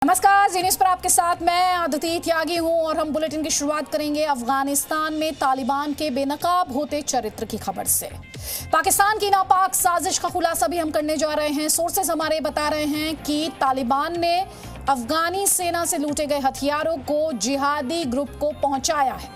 नमस्कार, जी न्यूज़ पर आपके साथ मैं अदिति त्यागी हूं और हम बुलेटिन की शुरुआत करेंगे अफगानिस्तान में तालिबान के बेनकाब होते चरित्र की खबर से। पाकिस्तान की नापाक साजिश का खुलासा भी हम करने जा रहे हैं। सोर्सेस हमारे बता रहे हैं कि तालिबान ने अफगानी सेना से लूटे गए हथियारों को जिहादी ग्रुप को पहुंचाया है।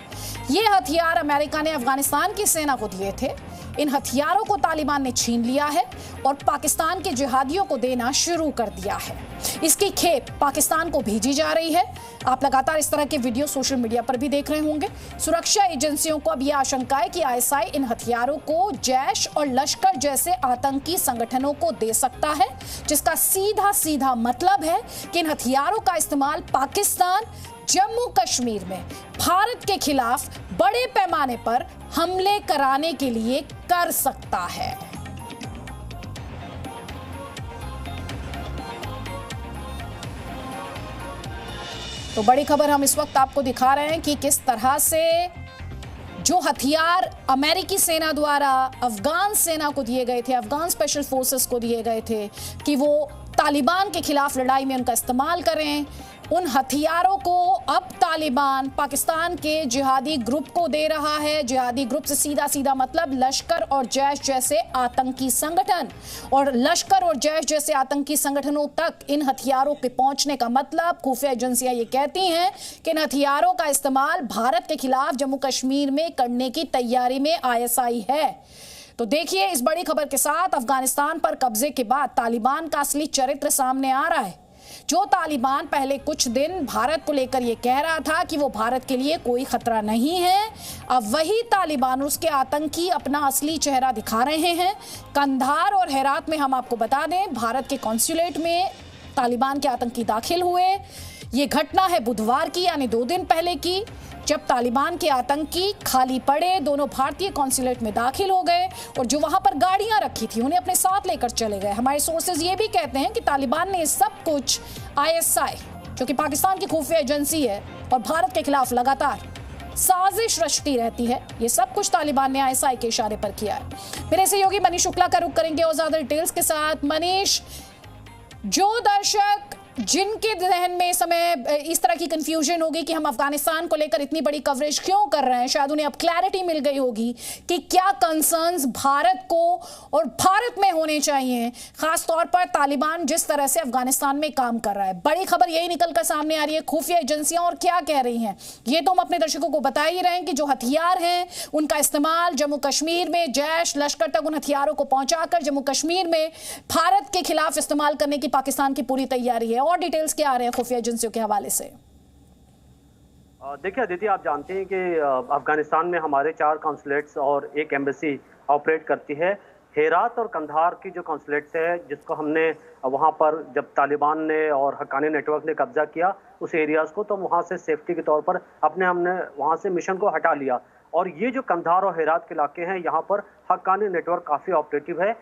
ये हथियार अमेरिका ने अफगानिस्तान की सेना को दिए थे। इन हथियारों को तालिबान ने छीन लिया है और पाकिस्तान के जिहादियों को देना शुरू कर दिया है। इसकी खेप पाकिस्तान को भेजी जा रही है। आप लगातार इस तरह के वीडियो सोशल मीडिया पर भी देख रहे होंगे। सुरक्षा एजेंसियों को अब यह आशंका है कि आईएसआई इन हथियारों को जैश और लश्कर जैसे आतंकी संगठनों को दे सकता है, जिसका सीधा सीधा मतलब है कि इन हथियारों का इस्तेमाल पाकिस्तान जम्मू कश्मीर में भारत के खिलाफ बड़े पैमाने पर हमले कराने के लिए कर सकता है। तो बड़ी खबर हम इस वक्त आपको दिखा रहे हैं कि किस तरह से जो हथियार अमेरिकी सेना द्वारा अफगान सेना को दिए गए थे, अफगान स्पेशल फोर्सेस को दिए गए थे कि वो तालिबान के खिलाफ लड़ाई में उनका इस्तेमाल करें, उन हथियारों को अब तालिबान पाकिस्तान के जिहादी ग्रुप को दे रहा है। जिहादी ग्रुप से सीधा सीधा मतलब लश्कर और जैश जैसे आतंकी संगठन, और लश्कर और जैश जैसे आतंकी संगठनों तक इन हथियारों के पहुंचने का मतलब खुफिया एजेंसियां ये कहती हैं कि इन हथियारों का इस्तेमाल भारत के खिलाफ जम्मू कश्मीर में करने की तैयारी में आईएसआई है। तो देखिए, इस बड़ी खबर के साथ अफगानिस्तान पर कब्जे के बाद तालिबान का असली चरित्र सामने आ रहा है। जो तालिबान पहले कुछ दिन भारत को लेकर ये कह रहा था कि वो भारत के लिए कोई खतरा नहीं है, अब वही तालिबान उसके आतंकी अपना असली चेहरा दिखा रहे हैं। कंधार और हेरात में हम आपको बता दें, भारत के कॉन्सुलेट में तालिबान के आतंकी दाखिल हुए। ये घटना है बुधवार की, यानी 2 दिन पहले की, जब तालिबान के आतंकी खाली पड़े दोनों भारतीय कॉन्सुलेट में दाखिल हो गए और जो वहां पर गाड़ियां रखी थी उन्हें अपने साथ लेकर चले गए। हमारे सोर्सेज ये भी कहते हैं कि तालिबान ने सब कुछ आईएसआई, जो कि पाकिस्तान की खुफिया एजेंसी है और भारत के खिलाफ लगातार साजिश रचती रहती है, ये सब कुछ तालिबान ने आईएसआई के इशारे पर किया है। मेरे सहयोगी मनीष शुक्ला का रुख करेंगे और ज्यादा डिटेल्स के साथ। मनीष, जो दर्शक जिनके जहन में इस समय इस तरह की कंफ्यूजन होगी कि हम अफगानिस्तान को लेकर इतनी बड़ी कवरेज क्यों कर रहे हैं, शायद उन्हें अब क्लैरिटी मिल गई होगी कि क्या कंसर्न्स भारत को और भारत में होने चाहिए, खास तौर पर तालिबान जिस तरह से अफगानिस्तान में काम कर रहा है। बड़ी खबर यही निकलकर सामने आ रही है, खुफिया एजेंसियां और क्या कह रही हैं ये तो हम अपने दर्शकों को बता ही रहे हैं कि जो हथियार हैं उनका इस्तेमाल जम्मू कश्मीर में जैश लश्कर तक उन हथियारों को पहुंचाकर जम्मू कश्मीर में भारत के खिलाफ इस्तेमाल करने की पाकिस्तान की पूरी तैयारी है। और डिटेल्स क्या आ रहे हैं खुफिया एजेंसियों के हवाले से? देखिए अदिति, आप जानते हैं कि अफगानिस्तान में हमारे 4 कॉन्सुलेट्स और 1 एम्बेसी ऑपरेट करती है। हेरात और कंधार की जो कॉन्सुलेट्स है, जिसको हमने वहां पर जब तालिबान ने और हक्कानी नेटवर्क ने कब्जा किया उस एरियाज को, तो वहां से सेफ्टी के तौर पर हमने वहां से मिशन को हटा लिया। और ये जो कंधार और हेरात के इलाके हैं, यहाँ पर हक्कानी नेटवर्क काफी ऑपरेटिव है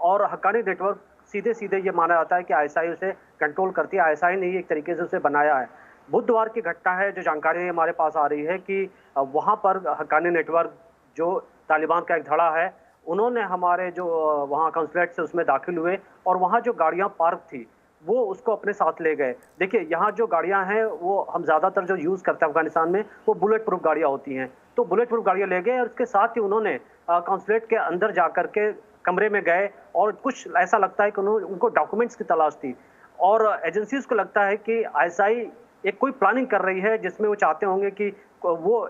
और हक्कानी नेटवर्क सीधे सीधे ये माना जाता है कि आईएसआई उसे कंट्रोल करती है। आईएसआई ने एक तरीके से उसे बनाया है। बुधवार की घटना है, जो जानकारी हमारे पास आ रही है कि वहां पर हक्कानी नेटवर्क जो तालिबान का एक धड़ा है, उन्होंने हमारे जो वहां कॉन्सुलेट से उसमें दाखिल हुए और वहां जो गाड़ियां पार्क थी वो उसको अपने साथ ले गए। देखिए, यहाँ जो गाड़ियां हैं वो हम ज्यादातर जो यूज करते हैं अफगानिस्तान में वो बुलेट प्रूफ गाड़ियां होती हैं, तो बुलेट प्रूफ गाड़ियां ले गए और उसके साथ ही उन्होंने कॉन्सुलेट के अंदर जाकर के कमरे में गए और कुछ ऐसा लगता है कि उनको डॉक्यूमेंट्स की तलाश थी और एजेंसीज को लगता है कि आईएसआई एक कोई प्लानिंग कर रही है जिसमें वो चाहते होंगे कि वो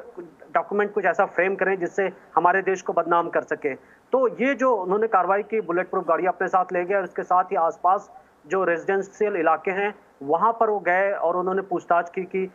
डॉक्यूमेंट कुछ ऐसा फ्रेम करें जिससे हमारे देश को बदनाम कर सके। तो ये जो उन्होंने कार्रवाई की, बुलेट प्रूफ गाड़ी अपने साथ ले गए और उसके साथ ही आसपास जो रेजिडेंशियल इलाके हैं वहां पर वो गए और उन्होंने पूछताछ की कि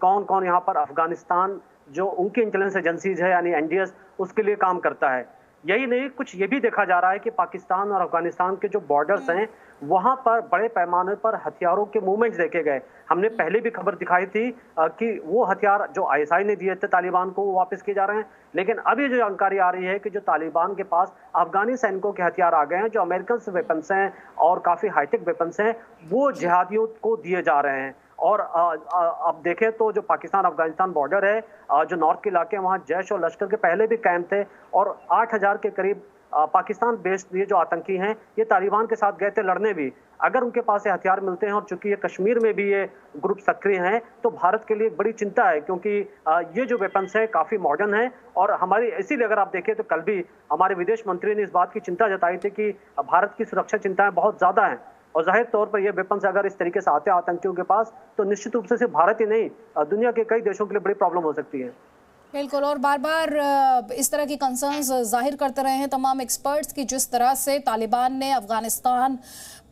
कौन कौन यहाँ पर अफगानिस्तान जो उनकी इंटेलिजेंस एजेंसीज है यानी एनडीएस उसके लिए काम करता है। यही नहीं, कुछ ये भी देखा जा रहा है कि पाकिस्तान और अफगानिस्तान के जो बॉर्डर्स हैं वहां पर बड़े पैमाने पर हथियारों के मूवमेंट्स देखे गए। हमने पहले भी खबर दिखाई थी कि वो हथियार जो आईएसआई ने दिए थे तालिबान को वो वापस किए जा रहे हैं, लेकिन अभी जो जानकारी आ रही है कि जो तालिबान के पास अफगानी सैनिकों के हथियार आ गए हैं, जो अमेरिकन वेपन्स हैं और काफी हाईटेक वेपन्स हैं, वो जिहादियों को दिए जा रहे हैं। और अब देखें तो जो पाकिस्तान अफगानिस्तान बॉर्डर है, जो नॉर्थ के इलाके हैं, वहाँ जैश और लश्कर के पहले भी कैंप थे और 8000 के करीब पाकिस्तान बेस्ड ये जो आतंकी हैं ये तालिबान के साथ गए थे लड़ने भी। अगर उनके पास ये हथियार मिलते हैं और चूंकि ये कश्मीर में भी ये ग्रुप सक्रिय हैं तो भारत के लिए एक बड़ी चिंता है, क्योंकि ये जो वेपन्स है काफी मॉडर्न है। और हमारी इसीलिए अगर आप देखें तो कल भी हमारे विदेश मंत्री ने इस बात की चिंता जताई थी कि भारत की सुरक्षा चिंताएं बहुत ज्यादा हैं और जाहिर तौर पर ये वेपन्स अगर इस तरीके से आते हैं आतंकियों के पास तो निश्चित रूप से सिर्फ भारत ही नहीं दुनिया के कई देशों के लिए बड़ी प्रॉब्लम हो सकती है। बिल्कुल, और बार बार इस तरह की कंसर्न्स जाहिर करते रहे हैं तमाम एक्सपर्ट्स की जिस तरह से तालिबान ने अफगानिस्तान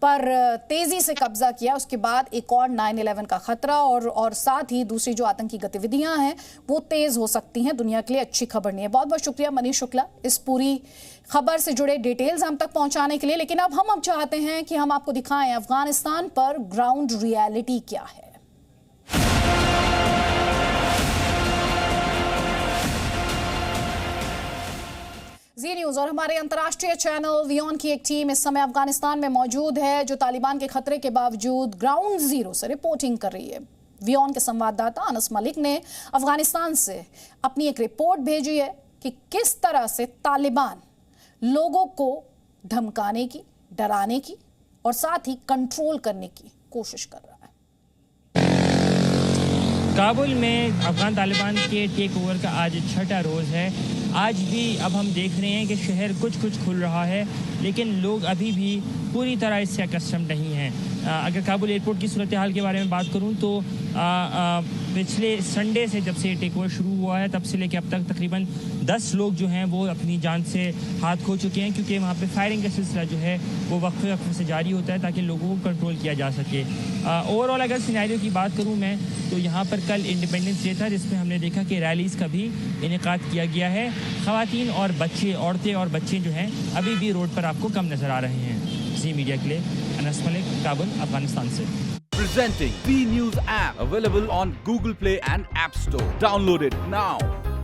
पर तेजी से कब्जा किया, उसके बाद एक और 9/11 का खतरा और साथ ही दूसरी जो आतंकी गतिविधियां हैं वो तेज हो सकती हैं। दुनिया के लिए अच्छी खबर नहीं है। बहुत बहुत शुक्रिया मनीष शुक्ला इस पूरी खबर से जुड़े डिटेल्स हम तक पहुंचाने के लिए। लेकिन अब हम चाहते हैं कि हम आपको दिखाएं अफगानिस्तान पर ग्राउंड रियलिटी क्या है। जी न्यूज और हमारे अंतर्राष्ट्रीय चैनल वियॉन की एक टीम इस समय अफगानिस्तान में मौजूद है, जो तालिबान के खतरे के बावजूद ग्राउंड जीरो से रिपोर्टिंग कर रही है। वियॉन के संवाददाता अनस मलिक ने अफगानिस्तान से अपनी एक रिपोर्ट भेजी है कि किस तरह से तालिबान लोगों को धमकाने की, डराने की और साथ ही कंट्रोल करने की कोशिश कर रहा है। काबुल में अफगान तालिबान के टेक ओवर का आज छठा रोज़ है। आज भी अब हम देख रहे हैं कि शहर कुछ खुल रहा है, लेकिन लोग अभी भी पूरी तरह इससे अकस्टम नहीं हैं। अगर काबुल एयरपोर्ट की सूरत हाल के बारे में बात करूं तो पिछले संडे से जब से टेक ओवर शुरू हुआ है तब से लेकर अब तक तकरीबन 10 लोग जो हैं वो अपनी जान से हाथ खो चुके हैं, क्योंकि वहाँ पे फायरिंग का सिलसिला जो है वो वक्फे से जारी होता है ताकि लोगों को कंट्रोल किया जा सके। ओवरऑल अगर सिनेरियो की बात करूँ मैं तो यहाँ पर कल इंडिपेंडेंस डे था, जिसमें हमने देखा कि रैलीज़ का भी इनेकाद किया गया है। ख़वातीन और बच्चे, औरतें और बच्चे जो हैं अभी भी रोड पर आपको कम नज़र आ रहे हैं। जी मीडिया के लिए अनस मलिक, काबुल, अफगानिस्तान से। Presenting B News app available on Google Play and App Store. Download it now.